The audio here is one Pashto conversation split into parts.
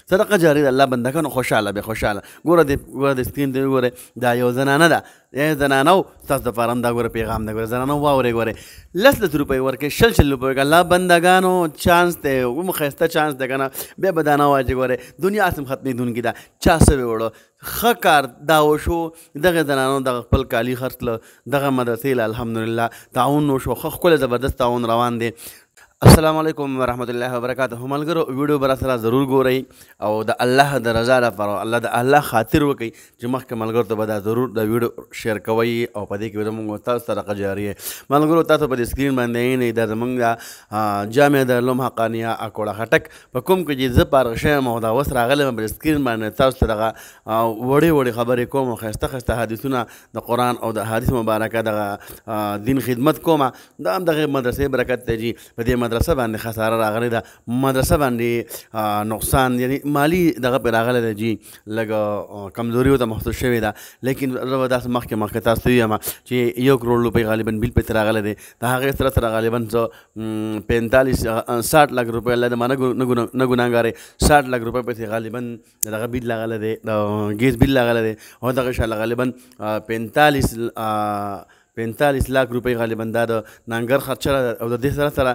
صدقه جاریه الله بندگانو خوشاله به خوشاله ګوره د سکرین ته ګوره دا یو زنانه ده زنانو تاسو د فارم دا ګوره پیغام ده ګوره زنانو واورئ ګوره 10 روپۍ ورکړئ شل روپۍ الله بندگانو چانس دی ښایسته چانس دی که نه بیا به دا نه وایي چې ګورې دنیا هسې ختمېدونکې ده چا څه وړو ښه کار دا وشو دغه زنانو دغه خپل کالي خرڅله دغه مدرسې له الحمدلله تعاون وشو ښه ښکلی زبردست تعاون روان دی السلام علیکم ورحمت الله وبرکاته ملګرو ویډیو به راسره ضرور ګورئ او د الله د رضا لپاره الله د الله خاطر وکړئ چې مخکې ملګرو ته به دا ضرور د ویډیو شیر کوئ او په دې کې به زموږ تاسو صدقه جاریه ملګرو تاسو په دې سکرین باندې یې دا زموږ جامع دارالعلوم حقانیه اکوړه خټک په کوم کې چې زه فارغ شویم او دا اوس راغلی یم په سکرین باندې تاسو ته دغه وړې خبرې کوم او ښایسته حدیثونه د قرآن او د حدیث مبارکه دغه دین خدمت کوم دا هم دغه مدرسې برکت دی جي په دې مدرسه باندې خساره راغلی ده مدرسه باندې نقصان یعنی مالی دغه پې راغلی ده جي لږ کمزوري ورته محسوس شوې ده لیکن زه به داسې مخکې تاسو ته ویم چې 1 کروڑ روپۍ غالبا بیل پسې راغلی دی د هغې سره غالبا څه 60 لک روپۍ الله د ما نه ګناهګارې 60 لک روپۍ پسې غالبا دغه بیل راغلی دی د ګیس بیل راغلی دی او دغه شاله غالبا 45 لاک روپۍ غالبا دا د نانګر خرچه او د دې سره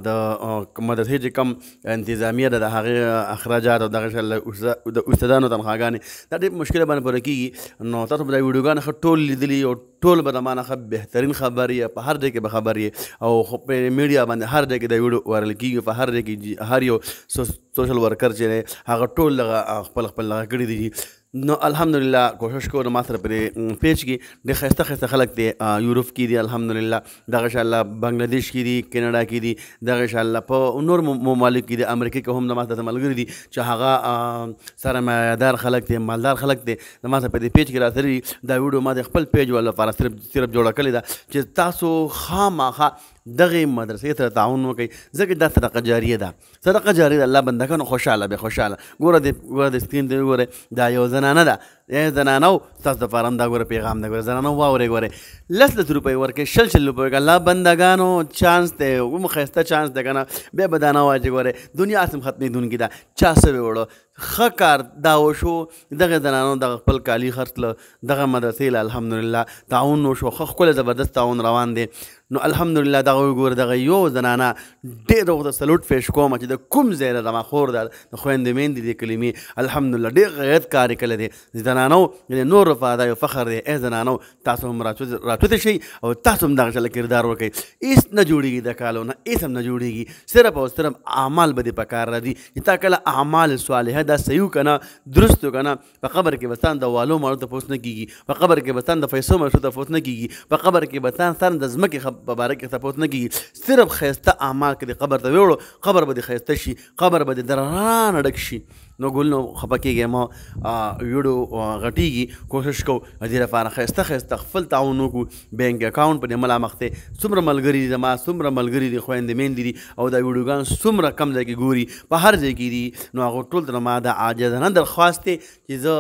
د مدرسې چې کوم انتظامیه ده د هغې اخراجات او دغه شل د استادانو تنخواګانې دا ډېر مشکله باندې پوره کېږي نو تاسو به دا ویډیوګانې ښه ټول لیدلي او ټول به د ما نه ښه بهترین خبر یې په هر ځای کې به خبر یې او په میډیا باندې هر ځای کې دا ویډیو وایرل کېږي په هر ځای کې هر یو سوشل ورکر چې دی هغه ټول خپل دغه کړي دي نو الحمدلله کوشش کوو ما سره پرې پیج کې ډېر ښایسته خلک دی یوروپ کې دي الحمدلله دغه انشاءالله بنګلادیش کې دي کینیډا کې دي دغه انشاءالله په نور ممالک کې دي امریکا کې هم د ما سره ملګري دي چې هغه سرمایه‌دار خلک دي مالدار خلک دي د ما سره په دې پیج کې راسره دي دا ویډیو ما د خپل پیج والا لپاره صرف جوړه کړې ده چې تاسو خامخا دغه مدرسې سره تعاون وکړئ ځکه دا صدقه جاریه ده صدقه جاریه ده الله بندگانو خوشاله به خوشاله ګوره د سکرین ته ګوره دا یو زنانه ده زنانو تاسو د فارم دا ګوره پیغام ده ګوره زنانو واورئ ګوره 10 روپۍ ورکړئ شل روپۍ الله بندگانو چانس دی ښایسته چانس دی که نه بیا به دا نه وایي چې ګورې دنیا هسې ختمېدونکې ده چا څه وړو ښه کار دا وشو دغه زنانو دغه خپل کالي خرڅله دغه مدرسې له الحمدلله تعاون وشو ښه ښکلی زبردست تعاون روان دی نو الحمدلله دغه وګوره دغه یو زنانه ډېر ورته سلوټ پیش کوم چې د کوم ځای نه زما خور ده د خویندې میندې دې کلمې الحمدلله ډېر غیرت کار یې کړی دی زنانو نور لپاره دا یو فخر دی ای زنانو تاسو هم راچوتې شئ او تاسو هم دغه شله کردار وکړئ هېڅ نه جوړېږي د کالو نه هېڅ هم نه جوړېږي صرف او صرف اعمال به دې په کار راځي چې تا کله اعمال صالحه دا صحیح که نه درست که نه په قبر کې به ستان د والو مړو تپوس نه کېږي په قبر کې به ستان د پیسو مړو تپوس نه کېږي په قبر کې به ستان د ځمکې په باره کې تپوس نه کېږي صرف ښایسته اعمال کې د قبر ته ویوړو قبر به دې ښایسته شي قبر به دې د رڼا ډک شي نو ګل نو خفه کېږي ما ویډیو غټېږي کوشش کوو د دې لپاره ښایسته خپل تعاون وکړو بینک اکاونټ په دې ملامخ دی څومره ملګري دي زما څومره ملګري دي خویندې میندې دي او دا ویډیوګان څومره کم ځای کې ګوري په هر ځای کې دي نو هغه ټول ته ما دا عاجزانه درخواست دی چې زه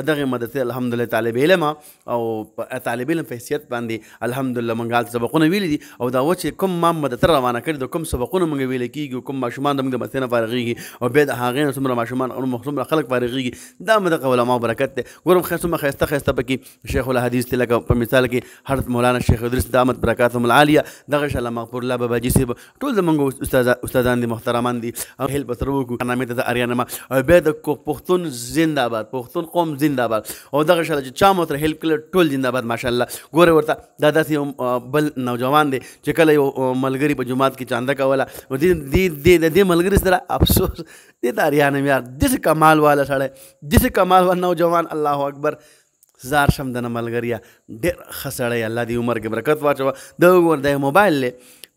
دغې مدرسې الحمدلله طالب علم او په طالب علم په حیثیت باندې الحمدلله موږ هلته سبقونه ویلي دي او دا و چې کوم ما مدرسه روانه کړې ده کوم سبقونه موږ ویلی کېږي کوم ماشومان د موږ د مدرسې نه فارغېږي او بیا د هغې نه څومره ماشومان څومره خلک فارغېږي دا مو دغه علماو برکت دی ګورم څومره ښایسته پکې شیخ الحدیث دی لکه په مثال کې حضرت مولانا شیخ ادریس دامت برکاتهم العالیه دغه انشاءالله مغفور الله باباجي صاحب ټول زموږ استادان دي محترمان دي او هیل به سره وکړو کارنامې ته د اریانما او بیا د پښتون زنده‌باد پښتون قوم زنده‌باد او دغه انشاءالله چې چا مو تر هیلپ کړل ټول زنده‌باد ماشاءالله ګوره ورته دا داسې بل نوجوان دی چې کله یو ملګري په جومات کې چانده کوله نو دې ملګري سره افسوس دې د اریانم یار داسې کمال والا سړی داسې کمال والا نوجوان الله اکبر زار شم د نه ملګريه ډېر ښه سړی الله دې عمر کې برکت واچوه د وګوره د موبایل دی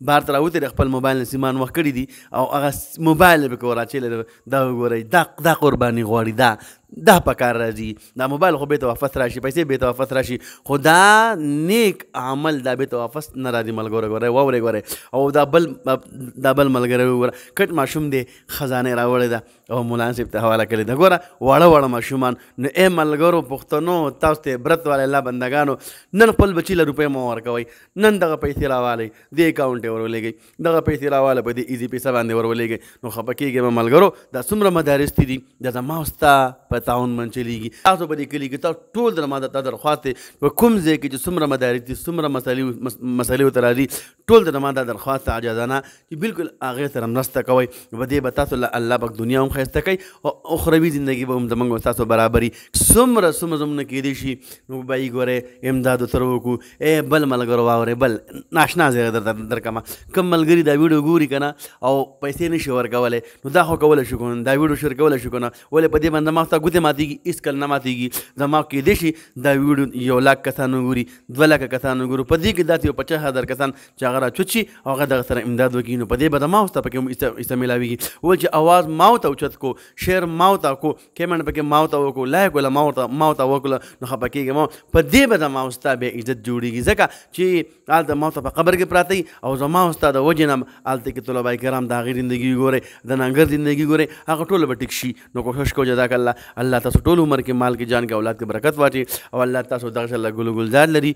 بهر ته راوتې د خپل موبایل نه سیمان وخت کړي دي او هغه موبایل به کې ور اچولی دا وګورئ دا قرباني غواړي دا دا په کار راځي. دا موبایل خو بیرته واپس راشي، پیسې بیرته واپس راشي، خو دا نیک عمل دا بیرته واپس نه راځي. ملګرو ګورئ، واورئ ګورئ. او دا بل ملګری وګوره، کټ ماشوم دی خزانه راوړې ده او مولانا صاحب ته حواله کړې ده. ګوره واړه ماشومان. نو ای ملګرو پښتنو، تاسو ته عبرت والی الله بندګانو، نن خپل بچي له روپۍ مه ورکوئ، نن دغه پیسې راوالئ، دې اکاونټ یې ورولېږئ، دغه پیسې راواله په دې ایزي پیسه باندې ورولېږئ. نو خفه کېږئ مه ملګرو. دا څومره مدارس دي دا زما او ستا په تعاون باندې چلېږي. تاسو په دې کلي کې تاسو ټول در ما دا درخواست دی په کوم ځای کې چې څومره مدارس دي، څومره مسلې ورته راځي، ټول در ما دا درخواست عاجزانه چې بالکل هغې سره مرسته کوئ. په دې به تاسو الله پاک دنیا هم ښایسته کوي او اخروي زندګي به هم زموږ او ستاسو برابري. څومره زموږ نه کېدی شي نو بایي ګورئ امداد ورسره وکړو. ای بل ملګرو واورئ، بل ناشنا ځای درکړمه، کوم ملګري دا ویډیو ګوري که نه او پیسې نشي ورکولی، نو دا خو کولی شو که نه، دا ویډیو شیر کولی شو که نه، ولې په دې باندې زما ستا ګوتې ماتېږي، هېڅکله نه ماتېږي. زما کېدی شي دا ویډیو 1 لاک کسان وګوري، 2 لاکه کسان وګورو، په دې کې داسې 50,000 کسان چې هغه راچوت شي او هغه دغه سره امداد وکړي، نو په دې به زما او ستا پکې هم حصه میلاویږي. وویل چې اواز ما ورته اوچت کو، شیر ما ورته کو، کمنټ پکې ما ورته وکړو، لایک وله ما ورته وکړو، نو خفه کېږم مه. په دې به زما او ستا بیا عزت جوړېږي، ځکه چې هلته ما ورته په قبر کې پراته وي او زما او ستا د وجې نه هلته کې طلبای کرام د هغې زندګي ګورئ، د ننګر زندګي ګورئ، هغه ټوله به ټیک شي. نو کوشش کوو جزاک الله، الله تاسو ټول عمر کې مال کې جان کې اولاد کې برکت واچي او الله تاسو دغه الله ګل ګلزار لري.